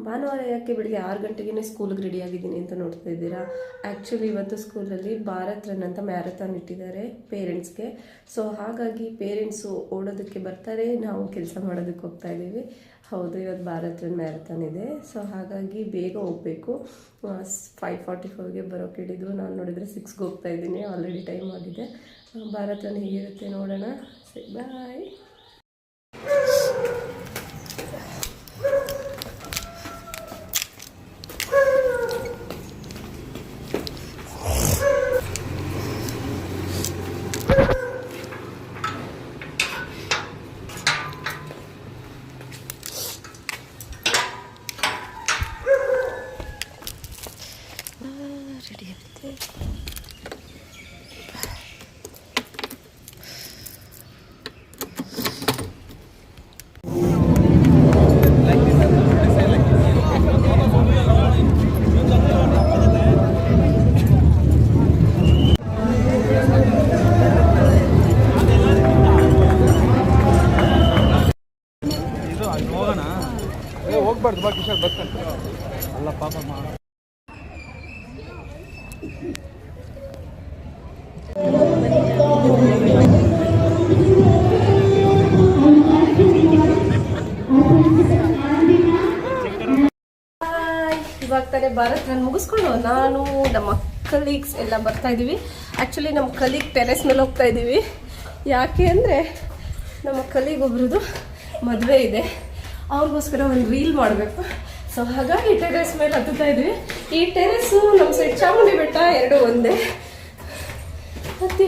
ಭಾನುವಾರ ಯಾಕೆ ಬೆಳಿಗ್ಗೆ 6 ಗಂಟೆಗೆ ಸ್ಕೂಲಿಗೆ ರೆಡಿ ಆಗಿದ್ದೀನಿ ಅಂತ ನೋಡ್ತಾ ಇದ್ದೀರಾ. ಆ್ಯಕ್ಚುಲಿ ಇವತ್ತು ಸ್ಕೂಲಲ್ಲಿ ಭಾರತ್ ರನ್ ಅಂತ ಮ್ಯಾರಥಾನ್ ಇಟ್ಟಿದ್ದಾರೆ ಪೇರೆಂಟ್ಸ್ಗೆ. ಸೊ ಹಾಗಾಗಿ ಪೇರೆಂಟ್ಸು ಓಡೋದಕ್ಕೆ ಬರ್ತಾರೆ, ನಾವು ಕೆಲಸ ಮಾಡೋದಕ್ಕೆ ಹೋಗ್ತಾ ಇದ್ದೀವಿ. ಹೌದು, ಇವತ್ತು ಭಾರತ್ ರನ್ ಮ್ಯಾರಥಾನ್ ಇದೆ. ಸೊ ಹಾಗಾಗಿ ಬೇಗ ಹೋಗಬೇಕು. 5:45ಗೆ ಬರೋಕೆ ಹೇಳಿದ್ರು. ನಾನು ನೋಡಿದರೆ 6ಗೆ ಹೋಗ್ತಾ ಇದ್ದೀನಿ. ಆಲ್ರೆಡಿ ಟೈಮ್ ಆಗಿದೆ. ಭಾರತ್ ರನ್ ಹೇಗಿರುತ್ತೆ ನೋಡೋಣ. ಬಾಯ್. ರೆಡಿ ಆಗುತ್ತೆ. ಹೋಗ್ಬಾರ್ದು ಬಾ ಕಿಶೋರ್ ಬರ್ತಾನೆ. ಅಲ್ಲ ಪಾಪ ಇವಾಗ ತಾನೇ ಭಾರತ್ ರನ್ ಮುಗಿಸ್ಕೊಂಡು ನಾನು ನಮ್ಮ ಕಲೀಗ್ಸ್ ಎಲ್ಲ ಬರ್ತಾ ಇದ್ದೀವಿ. ಆ್ಯಕ್ಚುಲಿ ನಮ್ಮ ಕಲೀಗ್ ಟೆರೆಸ್ ಮೇಲೆ ಹೋಗ್ತಾ ಇದ್ದೀವಿ. ಯಾಕೆ ಅಂದರೆ ನಮ್ಮ ಕಲೀಗ್ ಒಬ್ರದ್ದು ಮದುವೆ ಇದೆ, ಅವ್ರಿಗೋಸ್ಕರ ಒಂದು ರೀಲ್ ಮಾಡಬೇಕು. ಸೊ ಹಾಗಾಗಿ ಟೆರೆಸ್ ಮೇಲೆ ಹತ್ತುತ್ತಾ ಇದ್ವಿ. ಈ ಟೆರೆಸ್ಸು ನಮ್ಮ ಸೈಡ್ ಚಾಮುಂಡಿ ಬೆಟ್ಟ ಎರಡು ಒಂದೇ. ಹತ್ತಿ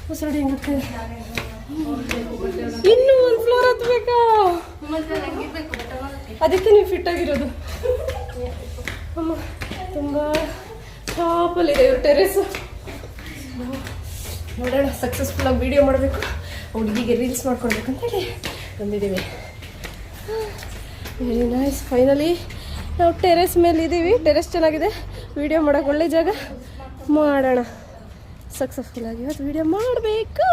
ಹೊಸರಡಿ ಹೆಂಗೆ ಇನ್ನೂ ಒಂದು ಫ್ಲೋರ್ ಹತ್ಬೇಕಾ? ಅದಕ್ಕೆ ನೀವು ಫಿಟ್ ಆಗಿರೋದು. ಅಮ್ಮ ತುಂಬ ಟಾಪಲ್ಲಿದೆ ಇವ್ರ ಟೆರೆಸ್ಸು. ನೋಡೋಣ, ಸಕ್ಸಸ್ಫುಲ್ಲಾಗಿ ವೀಡಿಯೋ ಮಾಡಬೇಕು, ಹುಡುಗಿಗೆ ರೀಲ್ಸ್ ಮಾಡ್ಕೊಡ್ಬೇಕಂತೇಳಿ ಬಂದಿದ್ದೀವಿ. Very nice. ಫೈನಲಿ ನಾವು ಟೆರೆಸ್ ಮೇಲೆ ಇದ್ದೀವಿ. ಟೆರೆಸ್ ಚೆನ್ನಾಗಿದೆ, ವೀಡಿಯೋ ಮಾಡೋಕೆ ಒಳ್ಳೆ ಜಾಗ. ಮಾಡೋಣ, ಸಕ್ಸಸ್ಫುಲ್ಲಾಗಿ ಇವತ್ತು ವೀಡಿಯೋ ಮಾಡಬೇಕು.